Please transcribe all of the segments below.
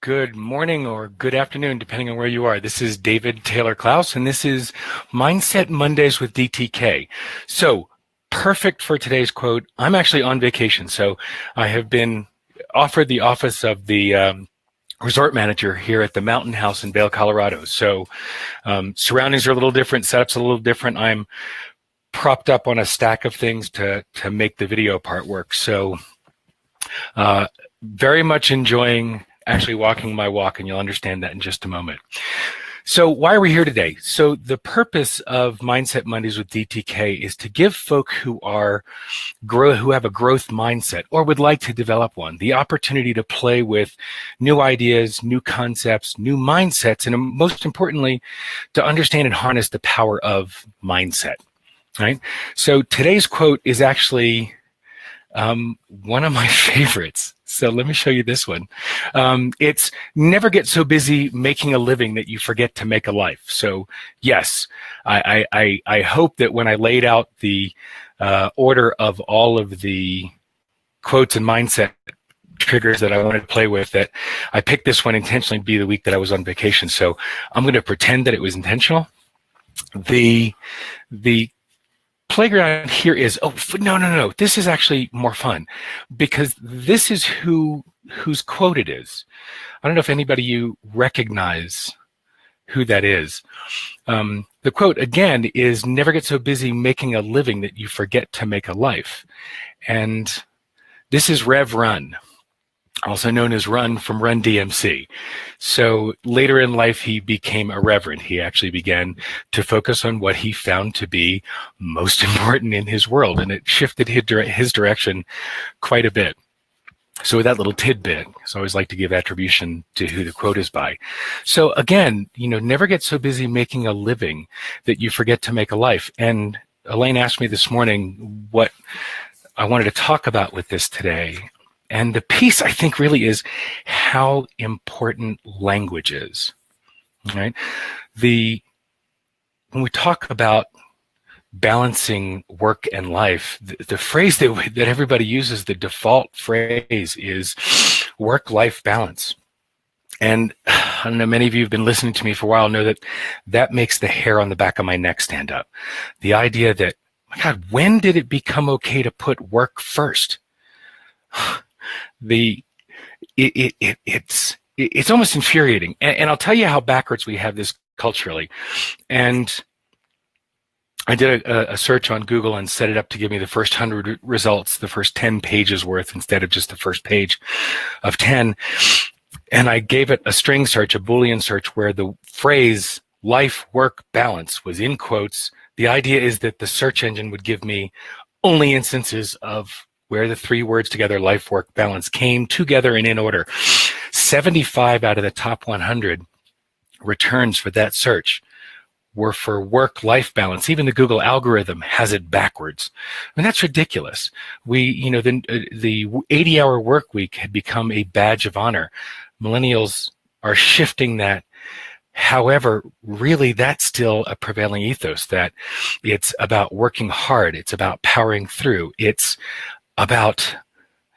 Good morning or good afternoon, depending on where you are. This is David Taylor Klaus, and this is Mindset Mondays with DTK. So, perfect for today's quote. I'm actually on vacation, so I have been offered the office of the resort manager here at the Mountain House in Vail, Colorado. So, surroundings are a little different, setup's a little different. I'm propped up on a stack of things to make the video part work. So, very much enjoying actually walking my walk, and you'll understand that in just a moment. So why are we here today? So the purpose of Mindset Mondays with DTK is to give folk who have a growth mindset or would like to develop one the opportunity to play with new ideas, new concepts, new mindsets, and most importantly, to understand and harness the power of mindset. Right? So today's quote is actually one of my favorites. So let me show you this one. It's never get so busy making a living that you forget to make a life. So yes, I hope that when I laid out the order of all of the quotes and mindset triggers that I wanted to play with, that I picked this one intentionally to be the week that I was on vacation. So I'm going to pretend that it was intentional. The playground here is, no. This is actually more fun because this is whose quote it is. I don't know if anybody you recognize who that is. The quote, again, is never get so busy making a living that you forget to make a life. And this is Rev Run, also known as Run from Run DMC. So later in life, he became a reverend. He actually began to focus on what he found to be most important in his world, and it shifted his direction quite a bit. So with that little tidbit, I always like to give attribution to who the quote is by. So again, never get so busy making a living that you forget to make a life. And Elaine asked me this morning what I wanted to talk about with this today. And the piece, I think, really is how important language is, right? When we talk about balancing work and life, the phrase that everybody uses, the default phrase, is work-life balance. And I don't know, many of you who've been listening to me for a while know that makes the hair on the back of my neck stand up. The idea that, my God, when did it become okay to put work first? It's almost infuriating, and I'll tell you how backwards we have this culturally. And I did a search on Google and set it up to give me the first 100 results, the first 10 pages worth instead of just the first page of 10. And I gave it a string search, a Boolean search, where the phrase life, work, balance was in quotes. The idea is that the search engine would give me only instances of where the three words together, life, work, balance, came together and in order. 75 out of the top 100 returns for that search were for work-life balance. Even the Google algorithm has it backwards. I mean, that's ridiculous. The 80-hour work week had become a badge of honor. Millennials are shifting that. However, really, that's still a prevailing ethos, that it's about working hard. It's about powering through. It's about,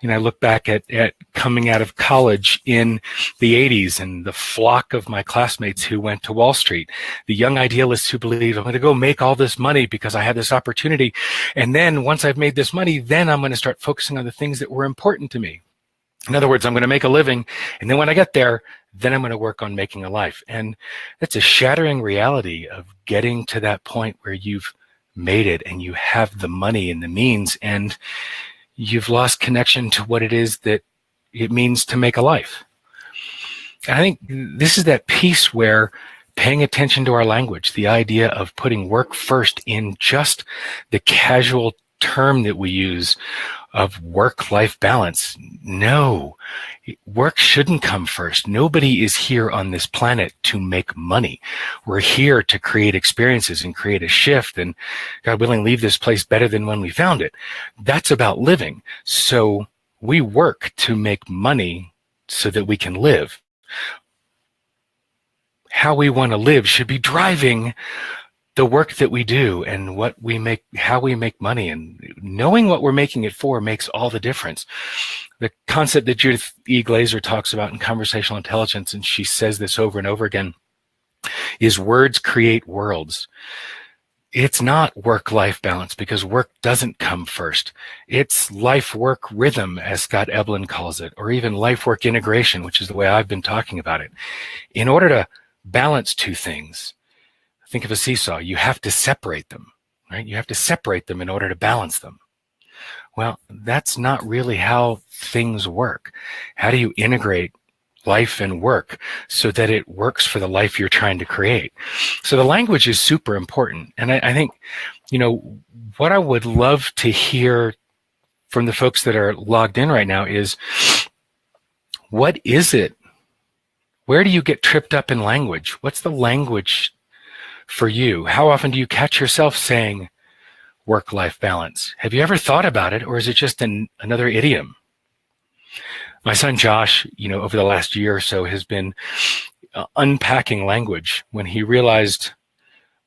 I look back at coming out of college in the 80s and the flock of my classmates who went to Wall Street, the young idealists who believe I'm going to go make all this money because I have this opportunity. And then once I've made this money, then I'm going to start focusing on the things that were important to me. In other words, I'm going to make a living. And then when I get there, then I'm going to work on making a life. And that's a shattering reality of getting to that point where you've made it and you have the money and the means, and you've lost connection to what it is that it means to make a life. And I think this is that piece where paying attention to our language, the idea of putting work first in just the casual term that we use of work-life balance. No, work shouldn't come first. Nobody is here on this planet to make money. We're here to create experiences and create a shift, and God willing, leave this place better than when we found it. That's about living. So we work to make money so that we can live. How we want to live should be driving the work that we do and what we make, how we make money, and knowing what we're making it for makes all the difference. the concept that Judith E. Glaser talks about in conversational intelligence, and she says this over and over again, is words create worlds. It's not work-life balance, because work doesn't come first. It's life-work rhythm, as Scott Eblin calls it, or even life-work integration, which is the way I've been talking about it. In order to balance two things, think of a seesaw. You have to separate them, right? You have to separate them in order to balance them. Well, that's not really how things work. How do you integrate life and work so that it works for the life you're trying to create? So the language is super important. And I think, what I would love to hear from the folks that are logged in right now is, what is it? Where do you get tripped up in language? What's the language for you? How often do you catch yourself saying work-life balance? Have you ever thought about it, or is it just another idiom? My son Josh, over the last year or so, has been unpacking language. When he realized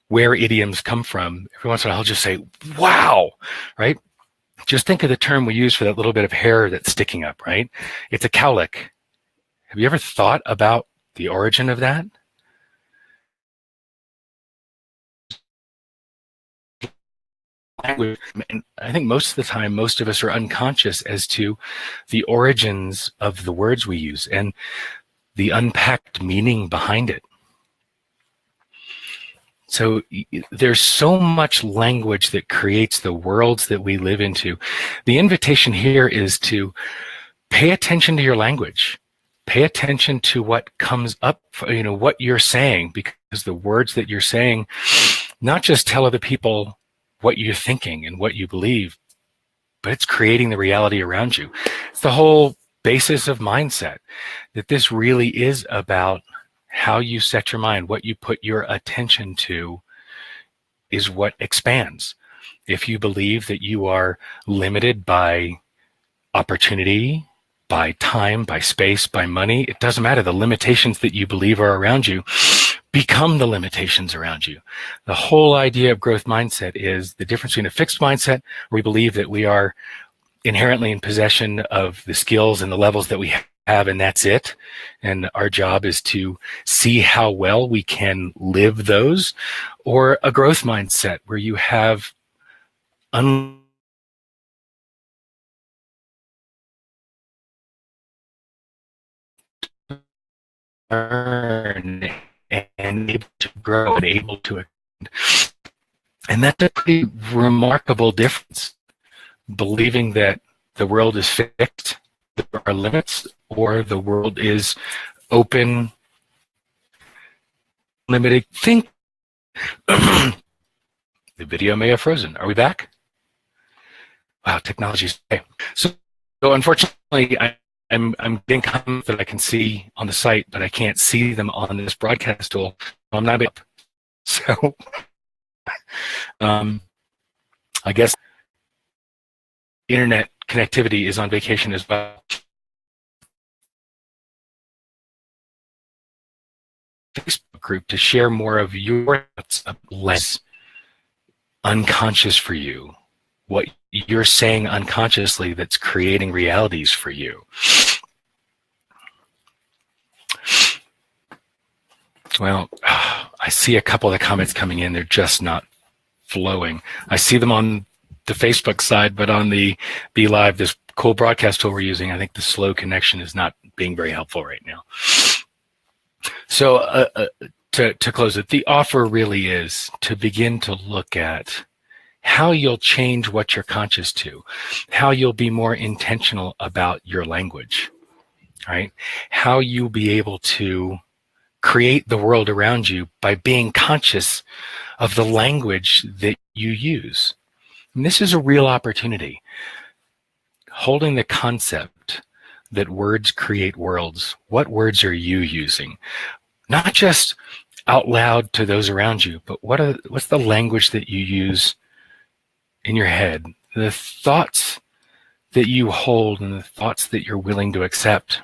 where idioms come from, every once in a while he'll just say, wow, right? Just think of the term we use for that little bit of hair that's sticking up, right? It's a cowlick. Have you ever thought about the origin of that? Language, and I think most of the time, most of us are unconscious as to the origins of the words we use and the unpacked meaning behind it. So there's so much language that creates the worlds that we live into. The invitation here is to pay attention to your language. Pay attention to what comes up, what you're saying, because the words that you're saying not just tell other people what you're thinking and what you believe, but it's creating the reality around you. It's the whole basis of mindset, that this really is about how you set your mind. What you put your attention to is what expands. If you believe that you are limited by opportunity, by time, by space, by money, it doesn't matter. The limitations that you believe are around you become the limitations around you. The whole idea of growth mindset is the difference between a fixed mindset, where we believe that we are inherently in possession of the skills and the levels that we have, and that's it. And our job is to see how well we can live those, or a growth mindset where you have learn and able to grow and able to, and that's a pretty remarkable difference. Believing that the world is fixed, there are limits, or the world is open, limited. Think. The video may have frozen. Are we back? Wow, technology's okay. So unfortunately, I'm getting comments that I can see on the site, but I can't see them on this broadcast tool. I'm not up. So I guess internet connectivity is on vacation as well. Facebook group to share more of your thoughts, less unconscious for you, what you're saying unconsciously that's creating realities for you. Well, I see a couple of the comments coming in. They're just not flowing. I see them on the Facebook side, but on the Be Live, this cool broadcast tool we're using, I think the slow connection is not being very helpful right now. So to close it, the offer really is to begin to look at how you'll change what you're conscious to, how you'll be more intentional about your language, right? How you'll be able to create the world around you by being conscious of the language that you use. And this is a real opportunity. Holding the concept that words create worlds. What words are you using? Not just out loud to those around you, but what's the language that you use in your head? The thoughts that you hold and the thoughts that you're willing to accept.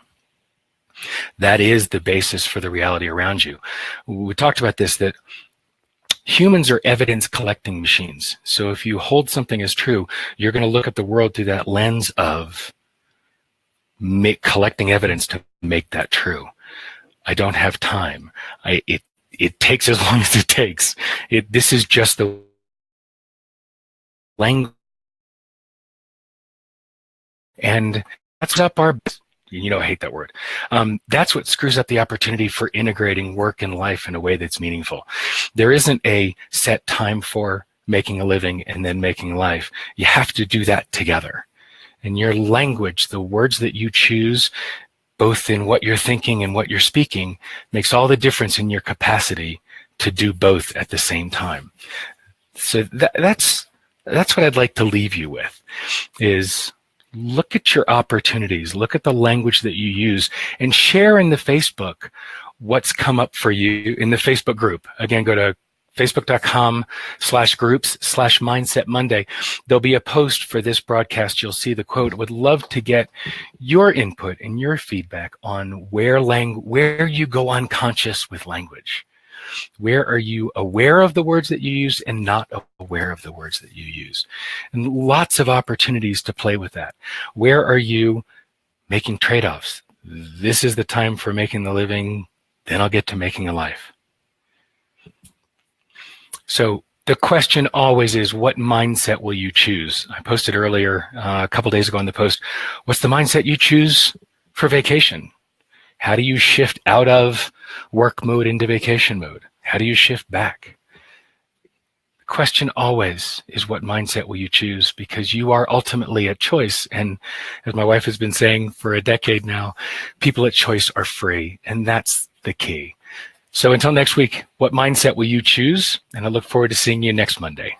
That is the basis for the reality around you. We talked about this, that humans are evidence collecting machines. So if you hold something as true, you're going to look at the world through that lens of collecting evidence to make that true. I don't have time. It takes as long as it takes. This is just the language. And that's up our, I hate that word. That's what screws up the opportunity for integrating work and life in a way that's meaningful. There isn't a set time for making a living and then making life. You have to do that together. And your language, the words that you choose, both in what you're thinking and what you're speaking, makes all the difference in your capacity to do both at the same time. So that's what I'd like to leave you with, is look at your opportunities, look at the language that you use, and share in the Facebook what's come up for you in the Facebook group. Again, go to facebook.com/groups/Mindset Monday. There'll be a post for this broadcast. You'll see the quote. Would love to get your input and your feedback on where you go unconscious with language. Where are you aware of the words that you use and not aware of the words that you use? And lots of opportunities to play with that. Where are you making trade-offs? This is the time for making the living, then I'll get to making a life. So the question always is, what mindset will you choose? I posted earlier, a couple days ago in the post, what's the mindset you choose for vacation? How do you shift out of work mode into vacation mode? How do you shift back? The question always is, what mindset will you choose? Because you are ultimately at choice. And as my wife has been saying for a decade now, people at choice are free. And that's the key. So until next week, what mindset will you choose? And I look forward to seeing you next Monday.